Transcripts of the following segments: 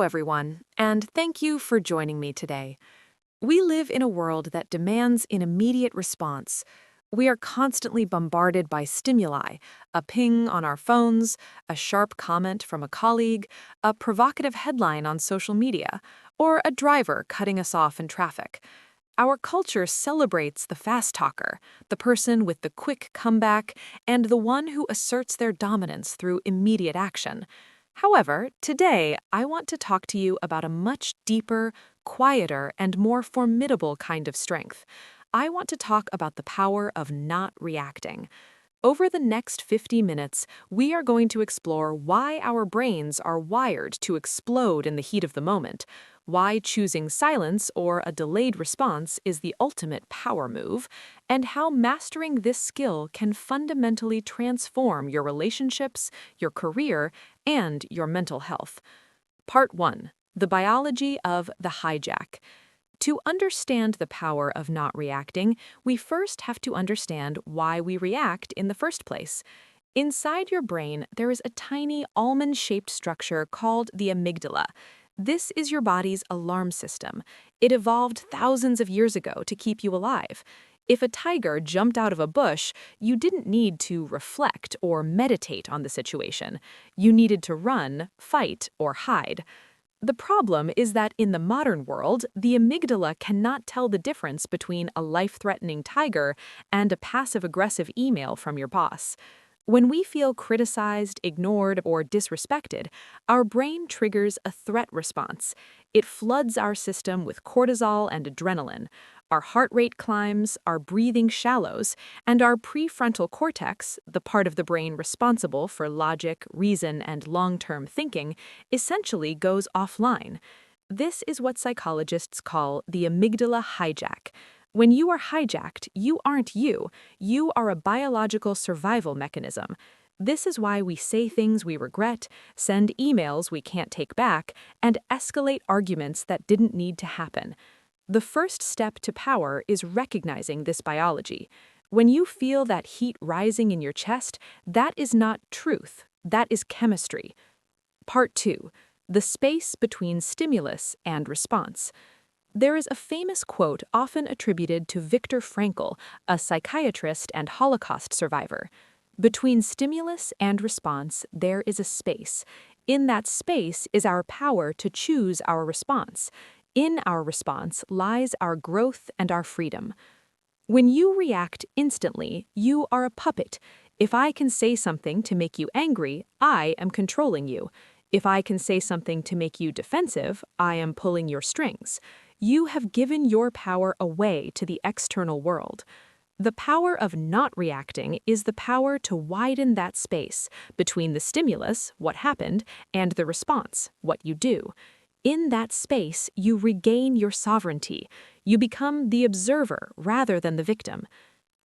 everyone, and thank you for joining me today. We live in a world that demands an immediate response. We are constantly bombarded by stimuli, a ping on our phones, a sharp comment from a colleague, a provocative headline on social media, or a driver cutting us off in traffic. Our culture celebrates the fast talker, the person with the quick comeback, and the one who asserts their dominance through immediate action. However, today I want to talk to you about a much deeper, quieter, and more formidable kind of strength. I want to talk about the power of not reacting. Over the next 50 minutes, we are going to explore why our brains are wired to explode in the heat of the moment, why choosing silence or a delayed response is the ultimate power move, and how mastering this skill can fundamentally transform your relationships, your career, and your mental health. Part 1. The biology of the hijack. To understand the power of not reacting, we first have to understand why we react in the first place. Inside your brain, there is a tiny almond-shaped structure called the amygdala. This is your body's alarm system. It evolved thousands of years ago to keep you alive. If a tiger jumped out of a bush, you didn't need to reflect or meditate on the situation. You needed to run, fight, or hide. The problem is that in the modern world, the amygdala cannot tell the difference between a life-threatening tiger and a passive-aggressive email from your boss. When we feel criticized, ignored, or disrespected, our brain triggers a threat response. It floods our system with cortisol and adrenaline. Our heart rate climbs, our breathing shallows, and our prefrontal cortex, the part of the brain responsible for logic, reason, and long-term thinking, essentially goes offline. This is what psychologists call the amygdala hijack. When you are hijacked, you aren't you. You are a biological survival mechanism. This is why we say things we regret, send emails we can't take back, and escalate arguments that didn't need to happen. The first step to power is recognizing this biology. When you feel that heat rising in your chest, that is not truth, that is chemistry. Part 2. The space between stimulus and response. There is a famous quote often attributed to Viktor Frankl, a psychiatrist and Holocaust survivor. Between stimulus and response, there is a space. In that space is our power to choose our response. In our response lies our growth and our freedom. When you react instantly, you are a puppet. If I can say something to make you angry, I am controlling you. If I can say something to make you defensive, I am pulling your strings. You have given your power away to the external world. The power of not reacting is the power to widen that space between the stimulus, what happened, and the response, what you do. In that space, you regain your sovereignty. You become the observer rather than the victim.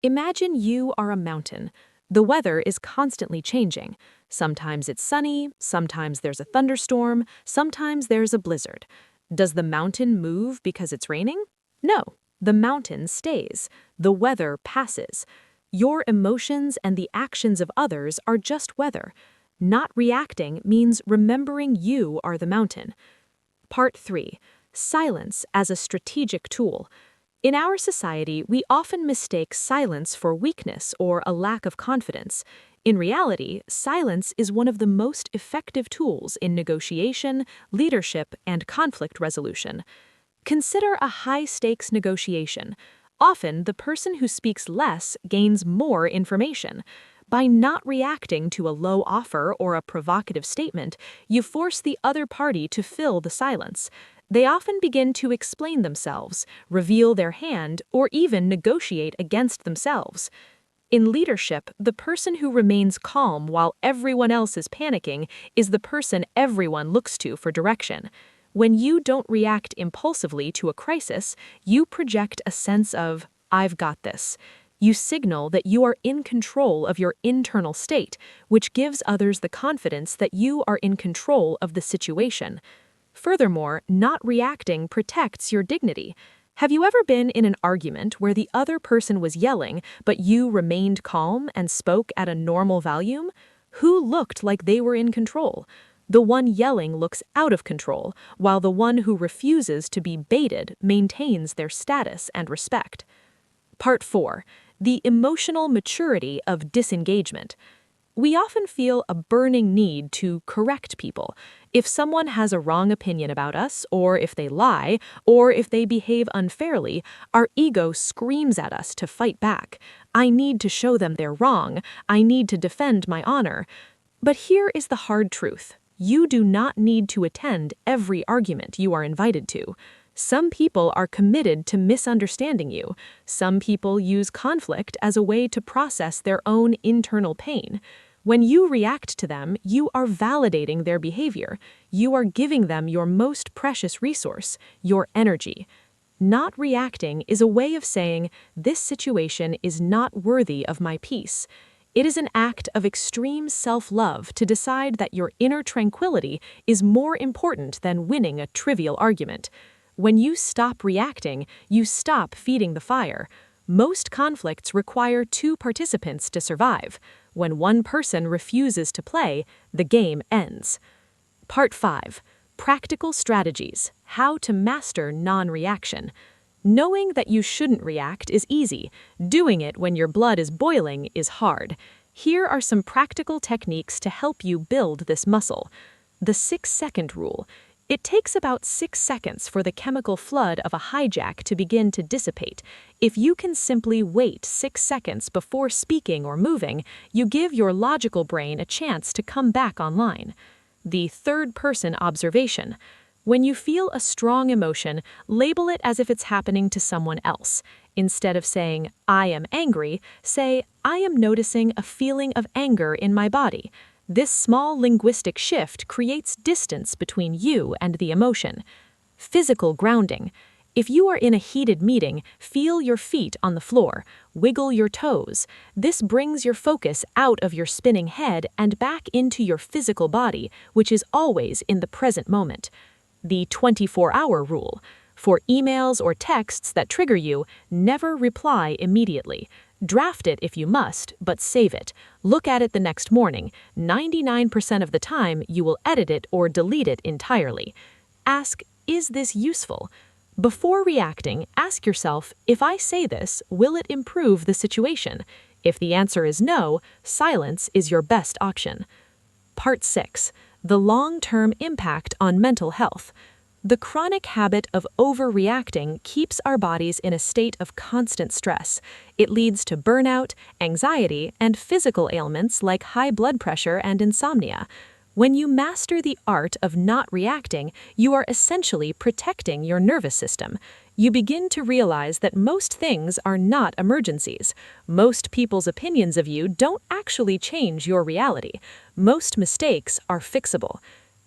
Imagine you are a mountain. The weather is constantly changing. Sometimes it's sunny, sometimes there's a thunderstorm, sometimes there's a blizzard. Does the mountain move because it's raining? No, the mountain stays. The weather passes. Your emotions and the actions of others are just weather. Not reacting means remembering you are the mountain. Part 3. Silence as a strategic tool. In our society, we often mistake silence for weakness or a lack of confidence. In reality, silence is one of the most effective tools in negotiation, leadership, and conflict resolution. Consider a high-stakes negotiation. Often, the person who speaks less gains more information. By not reacting to a low offer or a provocative statement, you force the other party to fill the silence. They often begin to explain themselves, reveal their hand, or even negotiate against themselves. In leadership, the person who remains calm while everyone else is panicking is the person everyone looks to for direction. When you don't react impulsively to a crisis, you project a sense of, "I've got this." You signal that you are in control of your internal state, which gives others the confidence that you are in control of the situation. Furthermore, not reacting protects your dignity. Have you ever been in an argument where the other person was yelling, but you remained calm and spoke at a normal volume? Who looked like they were in control? The one yelling looks out of control, while the one who refuses to be baited maintains their status and respect. Part 4. The emotional maturity of disengagement. We often feel a burning need to correct people. If someone has a wrong opinion about us, or if they lie, or if they behave unfairly, our ego screams at us to fight back. I need to show them they're wrong. I need to defend my honor. But here is the hard truth. You do not need to attend every argument you are invited to. Some people are committed to misunderstanding you. Some people use conflict as a way to process their own internal pain. When you react to them, you are validating their behavior. You are giving them your most precious resource, your energy. Not reacting is a way of saying, this situation is not worthy of my peace. It is an act of extreme self-love to decide that your inner tranquility is more important than winning a trivial argument. When you stop reacting, you stop feeding the fire. Most conflicts require two participants to survive. When one person refuses to play, the game ends. Part 5. Practical strategies. How to master non-reaction. Knowing that you shouldn't react is easy. Doing it when your blood is boiling is hard. Here are some practical techniques to help you build this muscle. The 6-second rule. It takes about 6 seconds for the chemical flood of a hijack to begin to dissipate. If you can simply wait 6 seconds before speaking or moving, you give your logical brain a chance to come back online. The third-person observation. When you feel a strong emotion, label it as if it's happening to someone else. Instead of saying, I am angry, say, I am noticing a feeling of anger in my body. This small linguistic shift creates distance between you and the emotion. Physical grounding. If you are in a heated meeting, feel your feet on the floor, wiggle your toes. This brings your focus out of your spinning head and back into your physical body, which is always in the present moment. The 24-hour rule. For emails or texts that trigger you, never reply immediately. Draft it if you must, but save it. Look at it the next morning. 99% of the time, you will edit it or delete it entirely. Ask, is this useful? Before reacting, ask yourself, if I say this, will it improve the situation? If the answer is no, silence is your best option. Part 6. The long-term impact on mental health. The chronic habit of overreacting keeps our bodies in a state of constant stress. It leads to burnout, anxiety, and physical ailments like high blood pressure and insomnia. When you master the art of not reacting, you are essentially protecting your nervous system. You begin to realize that most things are not emergencies. Most people's opinions of you don't actually change your reality. Most mistakes are fixable.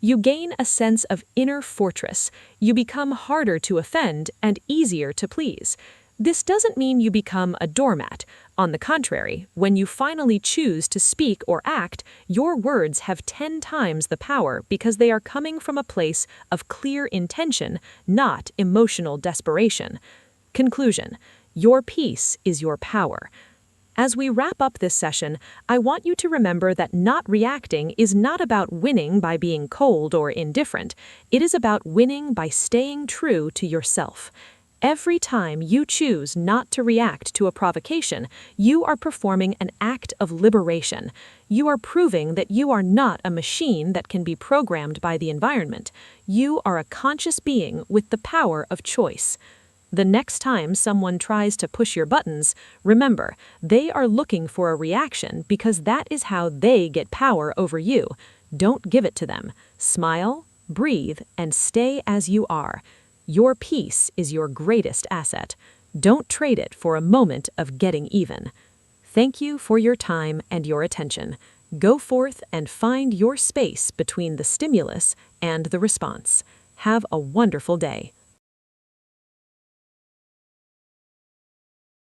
You gain a sense of inner fortress. You become harder to offend and easier to please. This doesn't mean you become a doormat. On the contrary, when you finally choose to speak or act, your words have 10 times the power because they are coming from a place of clear intention, not emotional desperation. Conclusion: your peace is your power. As we wrap up this session, I want you to remember that not reacting is not about winning by being cold or indifferent. It is about winning by staying true to yourself. Every time you choose not to react to a provocation, you are performing an act of liberation. You are proving that you are not a machine that can be programmed by the environment. You are a conscious being with the power of choice. The next time someone tries to push your buttons, remember, they are looking for a reaction because that is how they get power over you. Don't give it to them. Smile, breathe, and stay as you are. Your peace is your greatest asset. Don't trade it for a moment of getting even. Thank you for your time and your attention. Go forth and find your space between the stimulus and the response. Have a wonderful day.